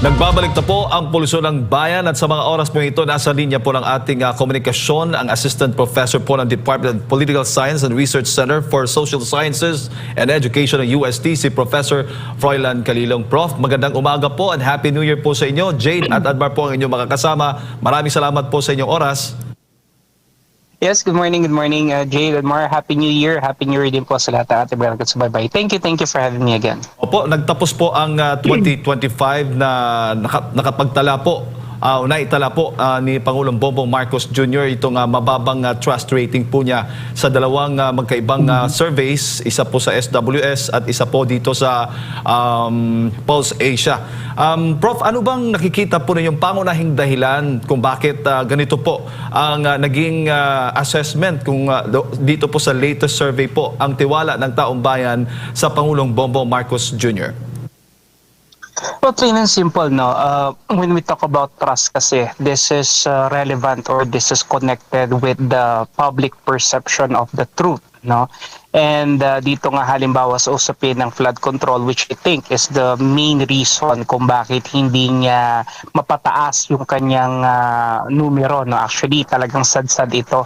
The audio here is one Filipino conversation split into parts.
Nagbabalik na po ang Pulisyon ng Bayan at sa mga oras po ito, nasa linya po ng ating komunikasyon ang Assistant Professor po ng Department of Political Science and Research Center for Social Sciences and Education ng UST, si Professor Froilan Calilong. Prof, magandang umaga po and Happy New Year po sa inyo. Jade at Admar po ang inyong makakasama. Maraming salamat po sa inyong oras. Yes, good morning, Jay, Admar. Happy New Year. Happy New Year din po sa lahat ng ating mga subaybay. Thank you for having me again. Opo, nagtapos po ang 2025 na nakapagtala po, naitala po ni Pangulong Bongbong Marcos Jr. itong mababang trust rating po niya sa dalawang magkaibang surveys, isa po sa SWS at isa po dito sa Pulse Asia. Prof, ano bang nakikita po ninyong pangunahing dahilan kung bakit ganito po ang naging assessment kung dito po sa latest survey po ang tiwala ng taong bayan sa Pangulong Bongbong Marcos Jr.? Well, plain and simple, no? When we talk about trust kasi, this is relevant or this is connected with the public perception of the truth, no? And dito nga halimbawa sa usapin ng flood control, which I think is the main reason kung bakit hindi niya mapataas yung kanyang numero, no? Actually, talagang sad-sad ito.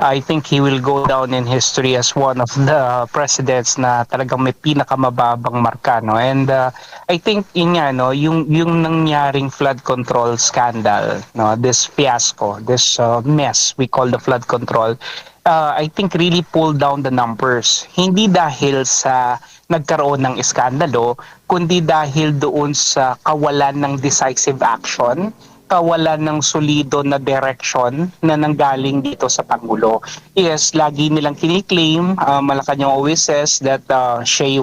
I think he will go down in history as one of the presidents na talagang may pinakamababang marka, no? And I think yun nga, no, yung nangyaring flood control scandal, no, this fiasco, this mess we call the flood control, I think really pulled down the numbers. Hindi dahil sa nagkaroon ng iskandalo, kundi dahil doon sa kawalan ng decisive action, kawalan ng solido na direction na nanggaling dito sa Pangulo. Yes, lagi nilang kiniklaim, Malacanang always says that siya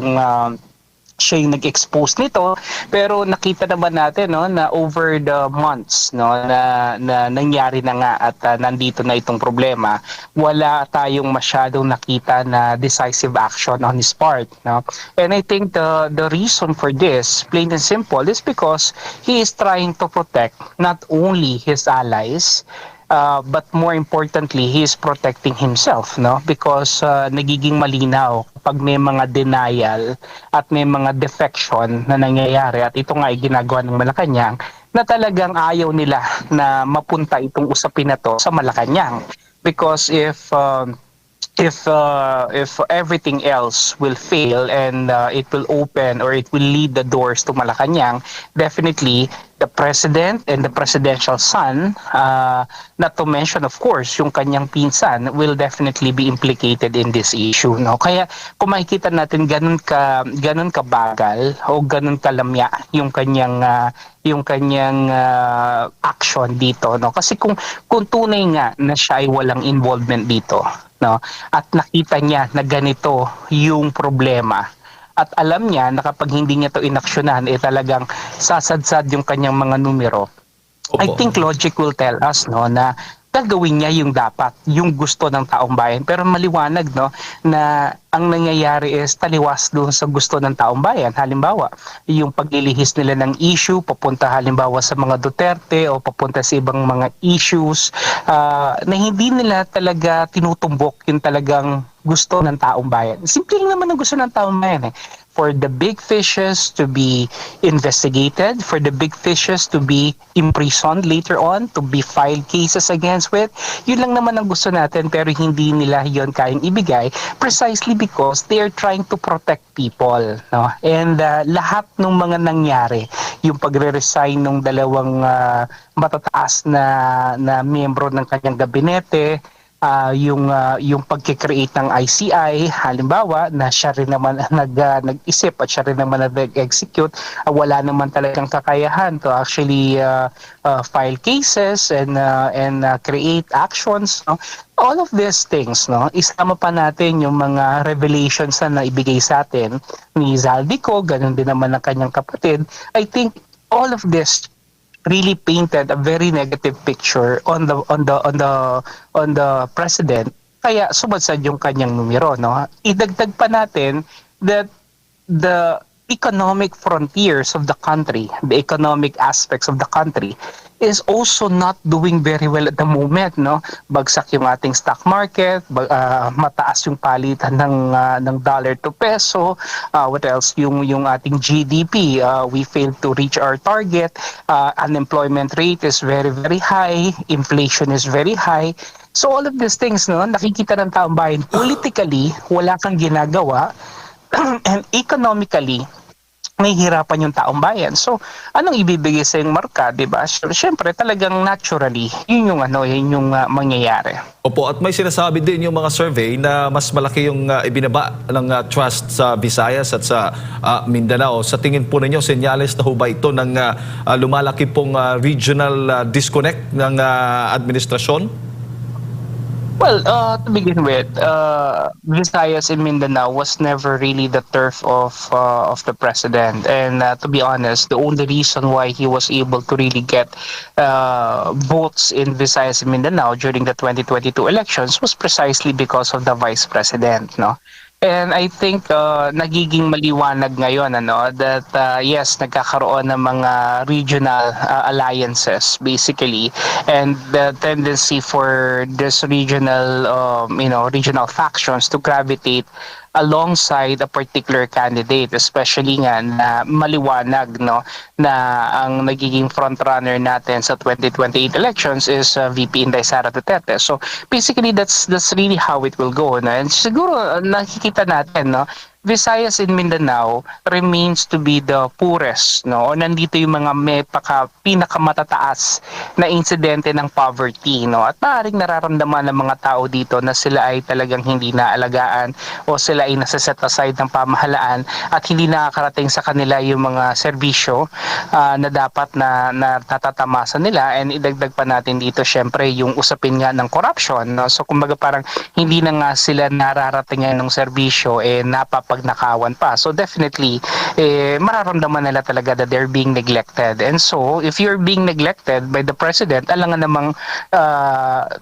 yung nag-expose nito, pero nakita naman natin, no, na over the months, no, na nangyari na nga at nandito na itong problema, wala tayong masyadong nakita na decisive action on his part, no. And I think the reason for this, plain and simple, is because he is trying to protect not only his allies, but more importantly, he is protecting himself, no? Because nagiging malinaw pag may mga denial at may mga defection na nangyayari, at ito nga ay ginagawa ng Malacanang, na talagang ayaw nila na mapunta itong usapin na to sa Malacanang. Because if everything else will fail and it will open or it will lead the doors to Malacanang, definitely the president and the presidential son, not to mention of course yung kanyang pinsan, will definitely be implicated in this issue, no? Kaya kung makikita natin ganun kabagal o ganun kalamya yung kanyang action dito, no? Kasi kung tunay nga na siya ay walang involvement dito, no, at nakita niya na ganito yung problema, at alam niya na kapag hindi niya to inaksyonan, talagang sasadsad yung kanyang mga numero. Opo. I think logic will tell us, no, na gagawin niya yung dapat, yung gusto ng taong bayan. Pero maliwanag, no, na ang nangyayari is taliwas doon sa gusto ng taong bayan. Halimbawa, yung paglilihis nila ng issue, papunta halimbawa sa mga Duterte o papunta sa ibang mga issues na hindi nila talaga tinutumbok yung talagang gusto ng taong bayan. Simple lang naman ang gusto ng taong bayan, for the big fishes to be investigated, for the big fishes to be imprisoned later on, to be filed cases against with. Yun lang naman ang gusto natin, pero hindi nila yon kayang ibigay precisely because they are trying to protect people, no? And lahat ng mga nangyari, yung pagre-resign ng dalawang matataas na miyembro ng kanyang gabinete, yung pagkikreate ng ICI, halimbawa, na siya rin naman nag-isip at siya rin naman nag-execute, wala naman talagang kakayahan to actually file cases and create actions, no? All of these things, no, isama pa natin yung mga revelations na naibigay sa atin ni Zaldico, ganun din naman ng kanyang kapatid. I think all of this really painted a very negative picture on the president, kaya sumadsad yung kanyang numero, no? Idagdag pa natin that the economic frontiers of the country, the economic aspects of the country, is also not doing very well at the moment, no? Bagsak yung ating stock market, mataas yung palitan ng dollar to peso. What else? Yung ating GDP, we failed to reach our target. Unemployment rate is very very high, inflation is very high. So all of these things, no, nakikita ng taong bayan, politically wala kang ginagawa and economically nahihirapan yung taong bayan. So, anong ibibigay sa yung marka, 'di ba? Siyempre, talagang naturally, yun yung mangyayari. Opo, at may sinasabi din yung mga survey na mas malaki yung ibinaba ng trust sa Visayas at sa Mindanao. Sa tingin po ninyo, senyales na ho ba ito ng lumalaki pong regional disconnect ng administrasyon? Well, to begin with, Visayas and Mindanao was never really the turf of the president, and to be honest, the only reason why he was able to really get votes in Visayas and Mindanao during the 2022 elections was precisely because of the vice president, no. And I think nagiging maliwanag ngayon that yes, nagkakaroon ng mga regional alliances basically, and the tendency for this regional regional factions to gravitate alongside a particular candidate, especially nga na maliwanag na ang nagiging frontrunner natin sa 2028 elections is VP Inday Sara Duterte. So basically that's really how it will go, no? And siguro nakikita natin Visayas and Mindanao remains to be the poorest, no? O nandito yung mga may pinakamatataas na insidente ng poverty, no? At maaaring nararamdaman ng mga tao dito na sila ay talagang hindi naalagaan o sila ay nasa-set aside ng pamahalaan at hindi nakakarating sa kanila yung mga serbisyo na dapat na natatamasa nila. And idagdag pa natin dito syempre yung usapin nga ng corruption, no? So kumbaga parang hindi na nga sila nararatingan ng serbisyo, napapagnakawan pa. So definitely mararamdaman nila talaga that they're being neglected. And so if you're being neglected by the president, alangan namang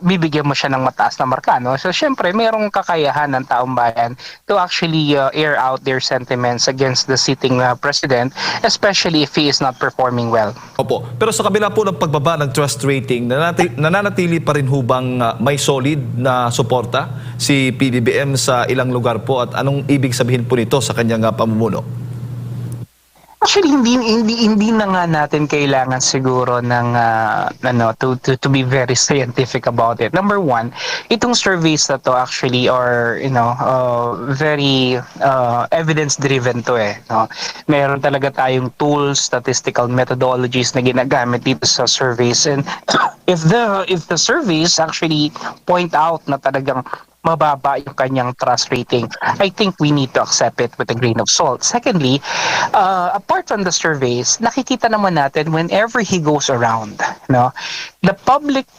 bibigyan mo siya ng mataas na marka, no? So syempre mayroong kakayahan ng taong bayan to actually air out their sentiments against the sitting president, especially if he is not performing well. Opo. Pero sa kabila po ng pagbaba ng trust rating, nananatili pa rin hubang may solid na suporta si PBBM sa ilang lugar po, at anong ibig sabihin po nito sa kanyang pamumuno? Actually, hindi na nga natin kailangan siguro ng to be very scientific about it. Number one, itong surveys na to actually are very evidence driven to no. Meron talaga tayong tools, statistical methodologies na ginagamit dito sa surveys, and if the surveys actually point out na talagang mababa yung kanyang trust rating, I think we need to accept it with a grain of salt. Secondly, apart from the surveys, nakikita naman natin whenever he goes around, no, the public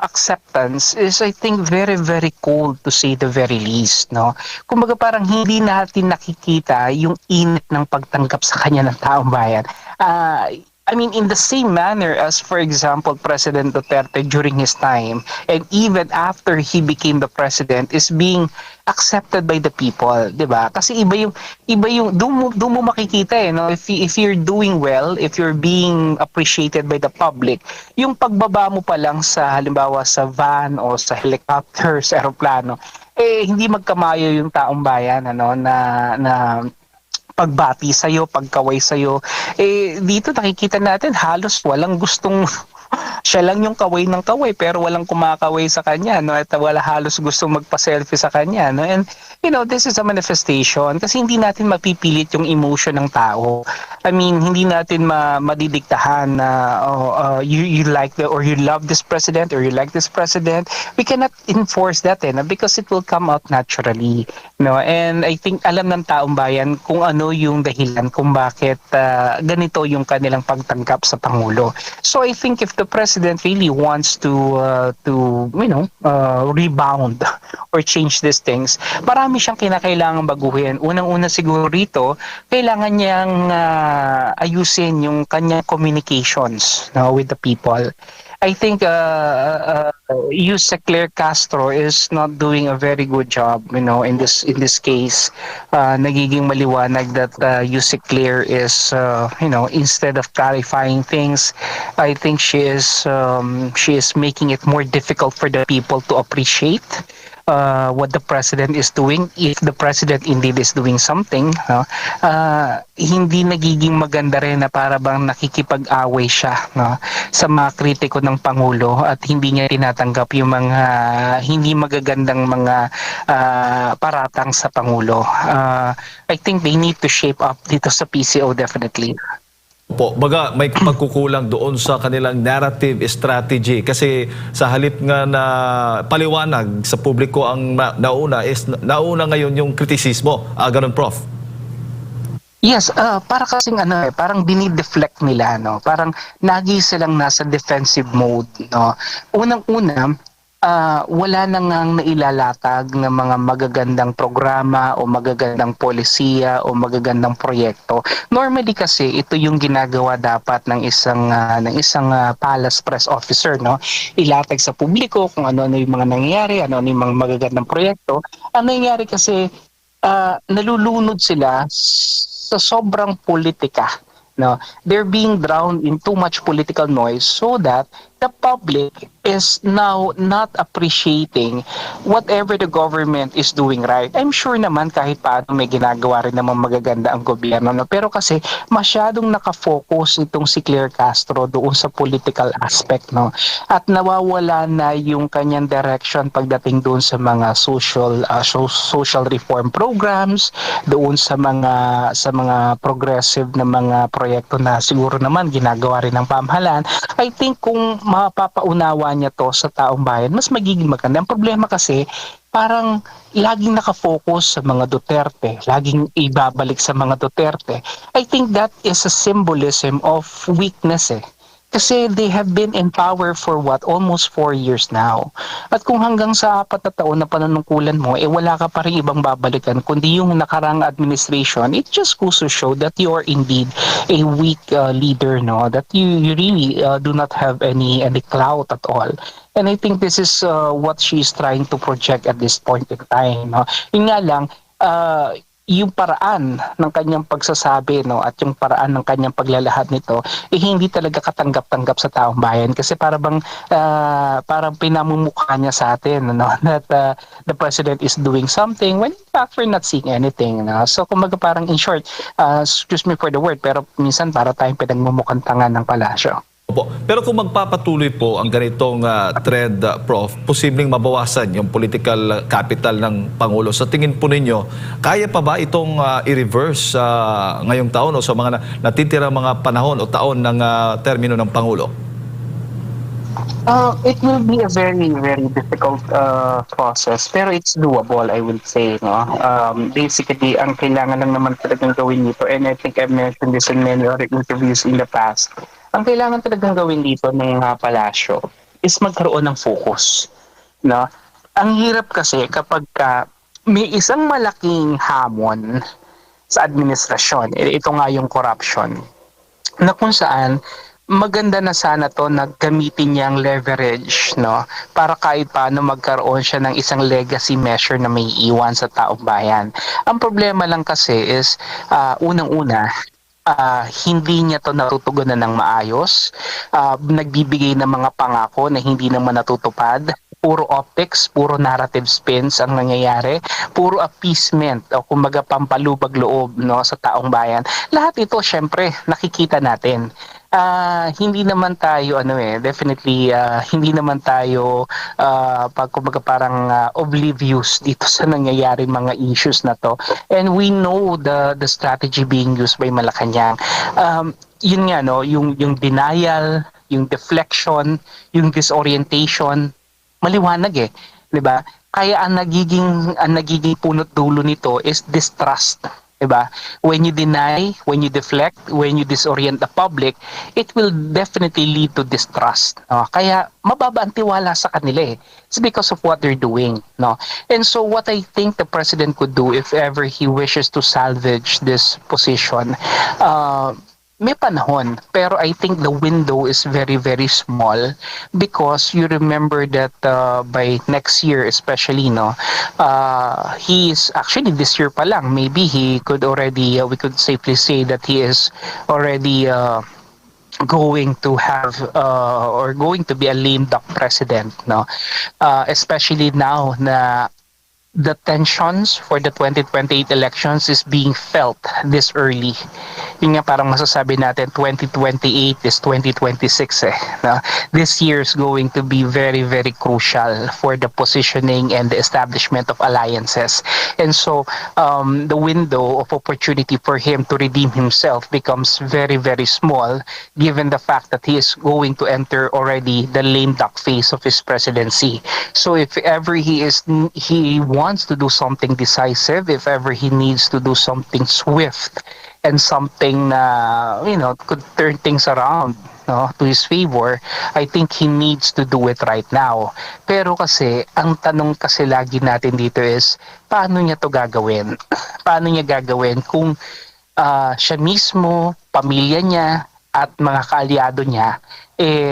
acceptance is, I think, very very cold, to say the very least, no. Kumbaga parang hindi natin nakikita yung init ng pagtanggap sa kanya ng taong bayan. I mean, in the same manner as, for example, President Duterte during his time and even after he became the president is being accepted by the people, 'di ba? Kasi iba yung doon mo makikita no, if you're doing well, if you're being appreciated by the public, yung pagbaba mo pa lang sa halimbawa sa van o sa helicopter, sa eroplano, hindi magkamayo yung taong bayan na pagbati sa'yo, pagkaway sa'yo. Dito nakikita natin halos walang gustong siya lang yung kaway ng kaway pero walang kumakaway sa kanya, no? At wala halos gustong magpa-selfie sa kanya, no? And this is a manifestation kasi hindi natin mapipilit yung emotion ng tao. I mean, hindi natin madidiktahan na you like or you love this president or you like this president. We cannot enforce that because it will come out naturally, no? And I think alam ng taong bayan kung ano yung dahilan kung bakit ganito yung kanilang pagtanggap sa pangulo. So I think if the president really wants to rebound or change these things, marami siyang kinakailangan baguhin. Unang-una siguro rito, kailangan niyang ayusin yung kanyang communications with the people. I think Yusek Claire Castro is not doing a very good job, in this case. Nagiging maliwanag that Yusek Claire is, instead of clarifying things, I think she is making it more difficult for the people to appreciate what the president is doing. If the president indeed is doing something, no, hindi nagiging maganda rin na para bang nakikipag-away siya, no, sa mga kritiko ng Pangulo at hindi niya tinatanggap yung mga hindi magagandang mga paratang sa Pangulo. I think they need to shape up dito sa PCO definitely. Po, baga may pagkukulang doon sa kanilang narrative strategy kasi sa halip nga na paliwanag sa publiko ang nauna ngayon yung kritisismo. Ganun, Prof. Yes, para kasing parang dinideflect nila, no. Parang lagi silang nasa defensive mode, no. Unang-una, wala na ngang nailalatag ng mga magagandang programa o magagandang polisiya o magagandang proyekto. Normally kasi ito yung ginagawa dapat ng isang palace press officer, no. Ilatag sa publiko kung ano-ano yung mga nangyayari, ano-ano yung mga magagandang proyekto. Ang nangyayari kasi nalulunod sila sa sobrang politika, no. They're being drowned in too much political noise so that the public is now not appreciating whatever the government is doing right. I'm sure naman kahit paano may ginagawa rin naman magaganda ang gobyerno, no? Pero kasi masyadong nakafocus itong si Claire Castro doon sa political aspect, no? At nawawala na yung kanyang direction pagdating doon sa mga social reform programs, doon sa mga progressive na mga proyekto na siguro naman ginagawa rin ng pamahalaan. I think kung mapapaunawa niya to sa taong bayan, mas magiging maganda. Ang problema kasi, parang laging nakafocus sa mga Duterte, laging ibabalik sa mga Duterte. I think that is a symbolism of weakness eh. Kasi they have been in power for almost 4 years now. At kung hanggang sa 4 na taon na panunungkulan mo, wala ka pa rin ibang babalikan, kundi yung nakarang administration, it just goes to show that you are indeed a weak leader, no? That you really do not have any clout at all. And I think this is what she's trying to project at this point in time, no? Yun nga lang, yung paraan ng kanyang pagsasabi, no, at yung paraan ng kanyang paglalahad nito hindi talaga katanggap-tanggap sa taong bayan kasi parang pinamumukha niya sa atin, no, that the president is doing something when in fact we're not seeing anything, no? So kumbaga parang in short, excuse me for the word, pero minsan para tayong pinagmumukhang tanga ng palasyo. Opo. Pero kung magpapatuloy po ang ganitong trend, Prof, posibleng mabawasan yung political capital ng Pangulo. Sa tingin po ninyo, kaya pa ba itong i-reverse ngayong taon o sa mga natitira mga panahon o taon ng termino ng Pangulo? It will be a very, very difficult process, pero it's doable, I will say, no. Basically, ang kailangan lang naman talagang gawin nito, and I think I've mentioned this in many other interviews in the past, ang kailangan talagang gawin dito ng palasyo is magkaroon ng focus, no. Ang hirap kasi kapag may isang malaking hamon sa administrasyon, ito nga yung corruption, na kung saan maganda na sana to na gamitin niyang leverage, no, para kahit paano magkaroon siya ng isang legacy measure na may iwan sa taong bayan. Ang problema lang kasi is unang-una, hindi niya to natutugunan ng maayos, nagbibigay ng mga pangako na hindi naman natutupad, puro optics, puro narrative spins ang nangyayari, puro appeasement o kumbaga pampalubag loob, no, sa taong bayan. Lahat ito syempre nakikita natin. Hindi naman tayo definitely hindi naman tayo kumbaga parang oblivious dito sa nangyayari mga issues na to, and we know the strategy being used by Malacanang. Yun nga, no, yung denial, yung deflection, yung disorientation, maliwanag 'di ba? Kaya ang nagiging punot dulo nito is distrust. Diba? When you deny, when you deflect, when you disorient the public, it will definitely lead to distrust. No? Kaya mababa ang tiwala sa kanila. It's because of what they're doing. No? And so what I think the president could do if ever he wishes to salvage this position, may panahon, pero I think the window is very, very small because you remember that by next year especially, no, he is actually this year pa lang, maybe he could already, we could safely say that he is already going to have or going to be a lame duck president, no, especially now na the tensions for the 2028 elections is being felt this early. Yun nga parang masasabi natin 2028 is 2026 eh. No? This year is going to be very, very crucial for the positioning and the establishment of alliances. And so the window of opportunity for him to redeem himself becomes very, very small given the fact that he is going to enter already the lame duck phase of his presidency. So if ever he wants to do something decisive, if ever he needs to do something swift and something na could turn things around, no, to his favor, I think he needs to do it right now. Pero kasi ang tanong kasi lagi natin dito is paano niya to gagawin? Paano niya gagawin kung siya mismo, pamilya niya at mga kaalyado niya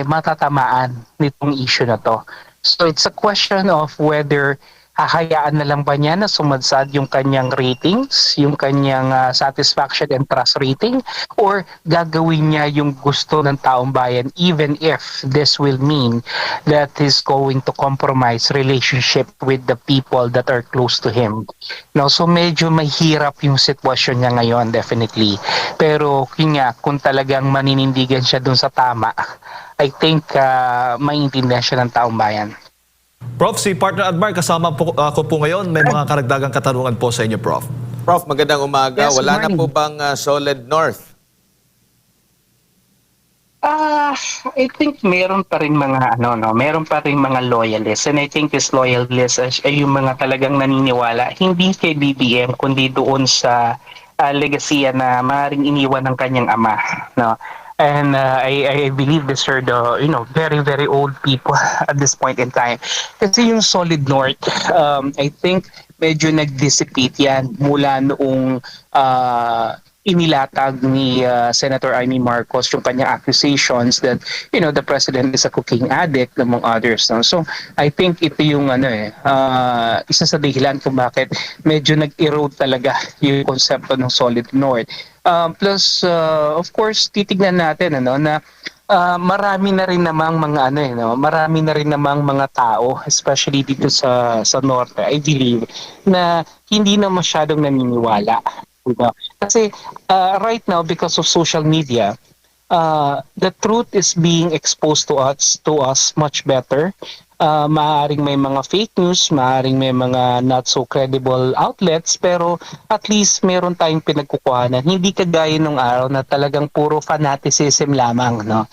matatamaan nitong issue na to. So it's a question of whether hahayaan na lang ba niya na sumadsad yung kanyang ratings, yung kanyang satisfaction and trust rating, or gagawin niya yung gusto ng taong bayan even if this will mean that he's going to compromise relationship with the people that are close to him. No, so medyo mahirap yung sitwasyon niya ngayon, definitely. Pero yun nga, kung talagang maninindigan siya dun sa tama, I think maintindihan siya ng taong bayan. Prof, si Partner Admar, kasama po ako po ngayon. May mga karagdagang katanungan po sa inyo, Prof. Prof, magandang umaga. Yes, Wala na morning. po bang solid north? I think meron pa rin mga meron pa rin mga loyalists, and I think this loyalists ay yung mga talagang naniniwala hindi kay BBM kundi doon sa legasiya na maaaring iniwan ng kanyang ama, no. And I believe these are the very, very old people at this point in time. Kasi yung Solid North, I think medyo nag-dissipate yan mula noong inilatag ni Senator Amy Marcos yung kanyang accusations that the president is a cocaine addict among others, no? So I think ito yung isa sa dahilan kung bakit medyo nag-erode talaga yung konsepto ng Solid North. Plus of course titignan natin na marami na rin namang mga marami na rin namang mga tao especially dito sa norte, I believe, na hindi na masyadong naniniwala. Kasi right now, because of social media, the truth is being exposed to us much better. Maaaring may mga fake news, maaaring may mga not so credible outlets, pero at least meron tayong pinagkukuhanan. Hindi kagaya nung araw na talagang puro fanaticism lamang, no?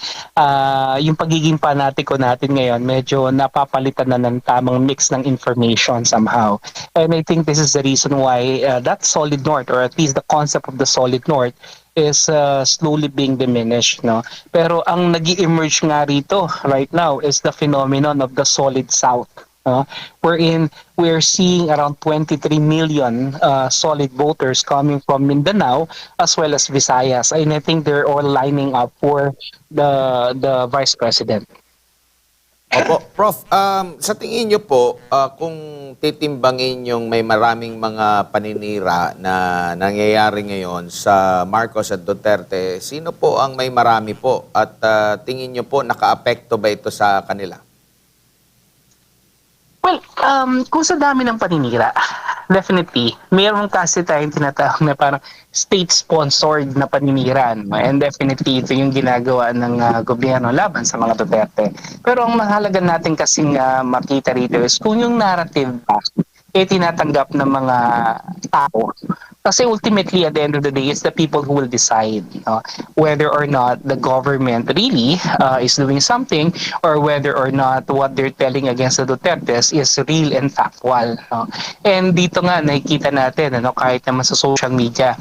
Yung pagiging fanatiko natin ngayon, medyo napapalitan na ng tamang mix ng information somehow. And I think this is the reason why that Solid North, or at least the concept of the Solid North, is slowly being diminished, no. Pero ang nag-emerge nga rito right now is the phenomenon of the Solid South, wherein we're seeing around 23 million solid voters coming from Mindanao as well as Visayas, and I think they're all lining up for the vice president. Opo, Prof, sa tingin niyo po, kung titimbangin yung may maraming mga paninira na nangyayari ngayon sa Marcos at Duterte, sino po ang may marami po? At tingin niyo po, naka-apekto ba ito sa kanila? Well, kung sa dami ng paninira, definitely, meron kasi tayong tinatawag na parang state-sponsored na paninira. No? And definitely, ito yung ginagawa ng gobyerno laban sa mga Duterte. Pero ang mahalaga natin kasing makita rito is kung yung narrative ba, tinatanggap ng mga tao. Kasi ultimately, at the end of the day, it's the people who will decide whether or not the government really is doing something, or whether or not what they're telling against the Dutertes is real and factual. And dito nga, nakikita natin, kahit naman sa social media,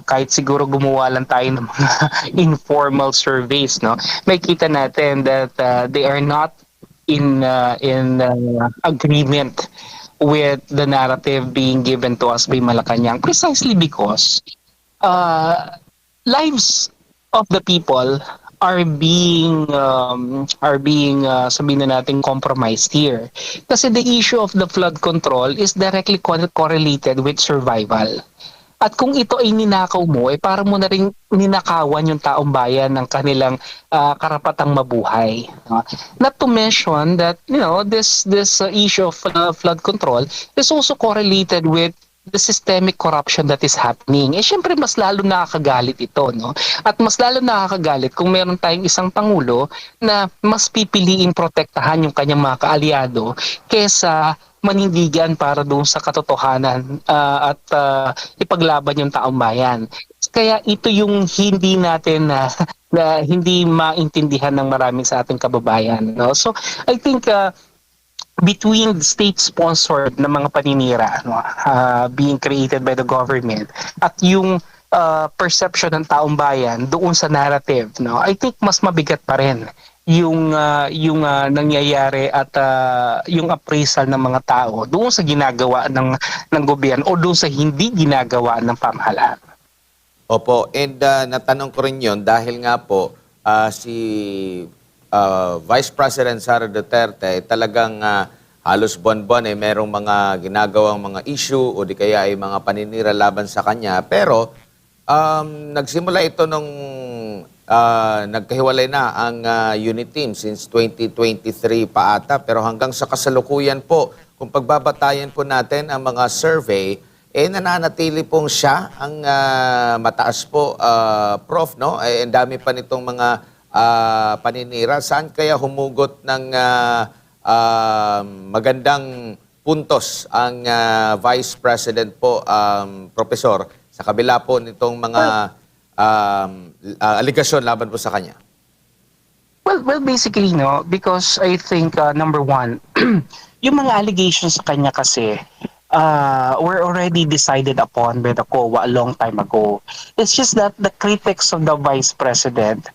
kahit siguro gumawa lang tayo ng mga informal surveys, makikita natin that they are not in agreement with the narrative being given to us by Malacanang, precisely because lives of the people are being sabihin na natin compromised here. Kasi the issue of the flood control is directly correlated with survival. At kung ito ay ninakaw mo, para mo na rin ninakawan yung taong bayan ng kanilang karapatang mabuhay. No? Not to mention that, this issue of flood control is also correlated with the systemic corruption that is happening. Syempre mas lalo nakakagalit ito, no? At mas lalo nakakagalit kung meron tayong isang pangulo na mas pipiliing protektahan yung kanyang mga kaalyado kesa manindigan para doon sa katotohanan at ipaglaban yung taong bayan. Kaya ito yung hindi natin na hindi maintindihan ng marami sa ating kababayan, no? So I think between state-sponsored na mga paninira, no, being created by the government, at yung perception ng taong bayan doon sa narrative, no, I think mas mabigat pa rin yung nangyayari at yung appraisal ng mga tao doon sa ginagawa ng gobyerno o doon sa hindi ginagawa ng pamahalaan. Opo, and natanong ko rin yun dahil nga po si Vice President Sara Duterte talagang halos buwan-buwan merong mga ginagawang mga issue o di kaya ay mga paninira laban sa kanya. Pero nagsimula ito nung nagkahiwalay na ang unit team since 2023 pa ata. Pero hanggang sa kasalukuyan po, kung pagbabatayan po natin ang mga survey, nananatili pong siya ang mataas po, Prof, no? Ang dami pa nitong mga paninira. Saan kaya humugot ng magandang puntos ang Vice President po, Professor, sa kabila po nitong mga aligasyon laban po sa kanya? Well, basically, no, because I think number one, yung mga allegations sa kanya kasi were already decided upon by the COA a long time ago. It's just that the critics of the Vice President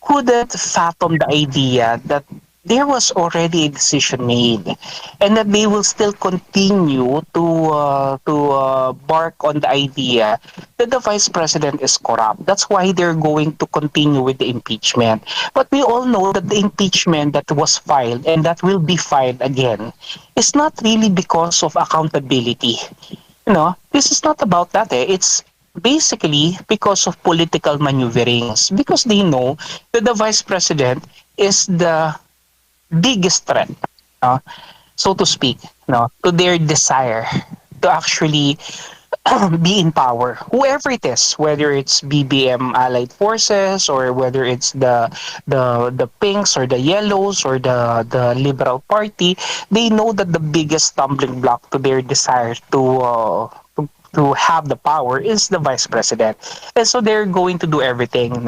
couldn't fathom the idea that there was already a decision made and that they will still continue to bark on the idea that the Vice President is corrupt. That's why they're going to continue with the impeachment. But we all know that the impeachment that was filed and that will be filed again is not really because of accountability. This is not about that. It's basically because of political maneuverings, because they know that the Vice President is the biggest threat, so to speak, to their desire to actually be in power, whoever it is, whether it's BBM Allied Forces or whether it's the pinks or the yellows or the Liberal Party. They know that the biggest stumbling block to their desire to have the power is the Vice President, and so they're going to do everything, in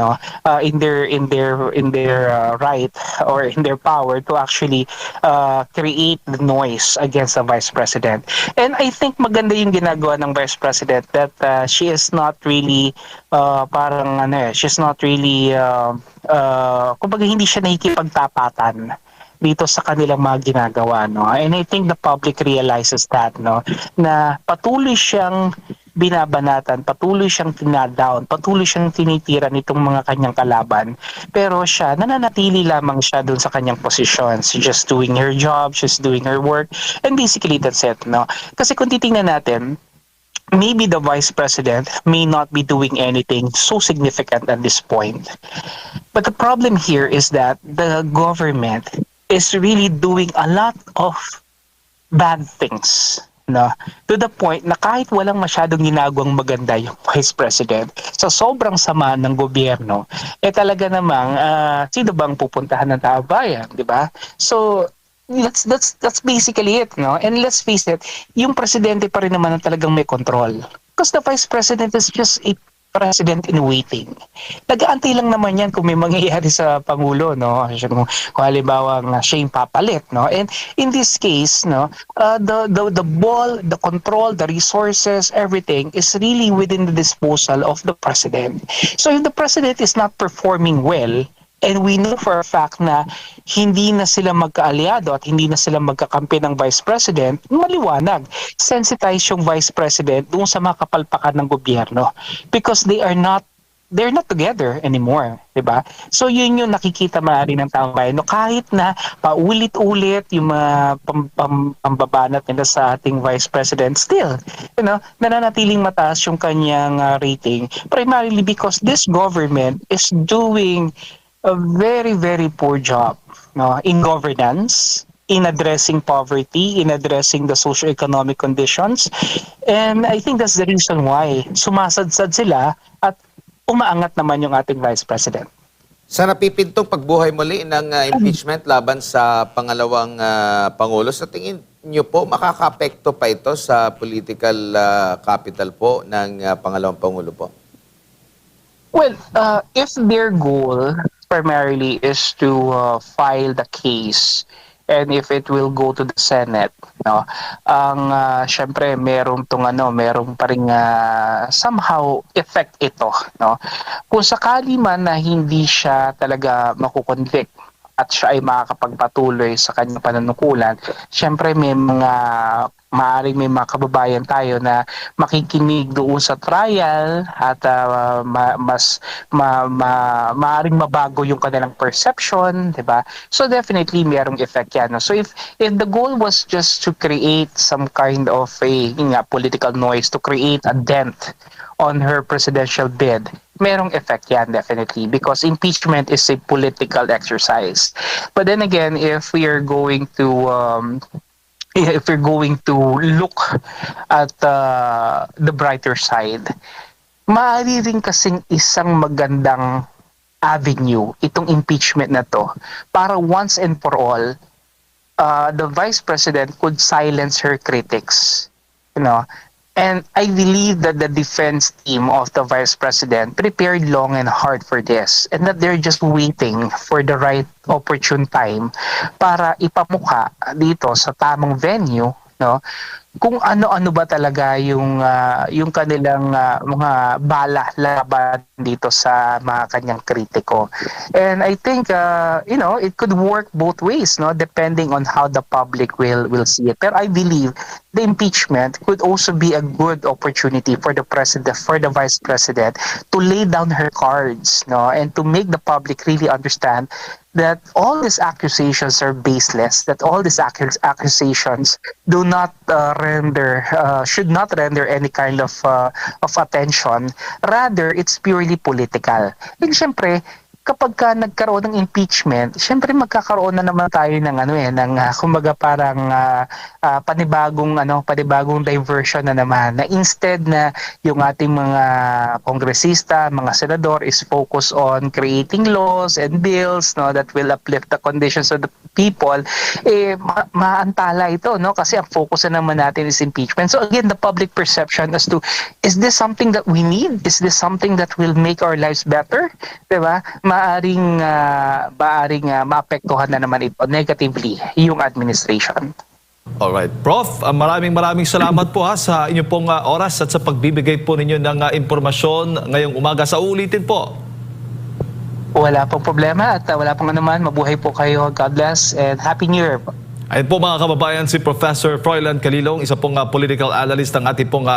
their right or in their power to actually create the noise against the Vice President. And I think maganda yung ginagawa ng Vice President that she is not really she's not really kumbaga hindi siya nakikipagtapatan dito sa kanilang mga ginagawa, and I think the public realizes that, na patuloy siyang binabanatan, patuloy siyang tinadown, patuloy siyang tinitira nitong mga kanyang kalaban, pero siya nananatili lamang siya doon sa kanyang posisyon. She's just doing her job, she's doing her work, and basically that's it, kasi kung titingnan natin, maybe the Vice President may not be doing anything so significant at this point, but the problem here is that the government is really doing a lot of bad things, to the point na kahit walang masyadong ginagawang maganda yung Vice President, sa sobrang sama ng gobyerno, talaga namang sino bang pupuntahan ng taong bayan, di ba? So that's basically it, and let's face it, yung presidente pa rin naman ang talagang may control, because the Vice President is just a president in waiting. Nag-aantay lang naman yan kung may mangyayari sa Pangulo, kung halimbawa siya yung papalit, and in this case, the ball, the control, the resources, everything is really within the disposal of the president. So if the president is not performing well, and we know for a fact na hindi na sila magkaalyado at hindi na sila magkakampi ng Vice President, maliwanag. Sensitize yung Vice President doon sa mga kapalpakan ng gobyerno because they are not they're not together anymore, 'di ba? So yun yung nakikita maaari ng taong bayan. No, kahit na paulit-ulit yung mga pambabanat nila sa ating Vice President, still, nananatiling mataas yung kanyang rating, primarily because this government is doing a very, very poor job, no, in governance, in addressing poverty, in addressing the socio-economic conditions. And I think that's the reason why sumasadsad sila at umaangat naman yung ating Vice President. Sa napipintong pagbuhay muli ng impeachment laban sa pangalawang Pangulo, sa tingin niyo po, makaka-apekto pa ito sa political capital po ng pangalawang Pangulo po? Well, if their goal primarily is to file the case, and if it will go to the Senate, no, ang syempre merong pa ring somehow effect ito, no. Kung sakali man na hindi siya talaga makukonvict at siya ay makakapagpatuloy sa kanyang pananagutan, syempre maaaring may mga kababayan tayo na makikinig doon sa trial at maaaring mabago yung kanilang perception, di ba? So definitely merong effect yan. No? So if the goal was just to create some kind of political noise, to create a dent on her presidential bid, merong effect yan definitely, because impeachment is a political exercise. But then again, if we are going to look at the brighter side, maaari rin kasing isang magandang avenue itong impeachment na to para once and for all, the Vice President could silence her critics, And I believe that the defense team of the Vice President prepared long and hard for this, and that they're just waiting for the right opportune time para ipamukha dito sa tamang venue, no, kung ano-ano ba talaga yung kanilang mga bala laban dito sa mga kanyang kritiko. And I think it could work both ways, no, depending on how the public will see it. Pero I believe the impeachment could also be a good opportunity for the Vice President to lay down her cards, no, and to make the public really understand that all these accusations are baseless, that all these accusations do not should not render any kind of attention. Rather, it's purely political. And syempre, kapag ka nagkaroon ng impeachment, syempre magkakaroon na naman tayo ng kumbaga parang panibagong diversion na naman, na instead na yung ating mga kongresista, mga senador is focus on creating laws and bills, no, that will uplift the conditions of the people, maantala ito, no, kasi ang focus na naman natin is impeachment. So again, the public perception as to, is this something that we need? Is this something that will make our lives better? Diba? Maaring maapektuhan na naman ito negatively yung administration. Alright. Prof, maraming salamat po sa inyong pong oras at sa pagbibigay po ninyo ng impormasyon ngayong umaga. Sa ulitin po. Wala pong problema at wala pong anuman. Mabuhay po kayo. God bless and Happy New Year po. Ayun po mga kababayan, si Professor Froilan Calilong, isa pong political analyst ng ating pong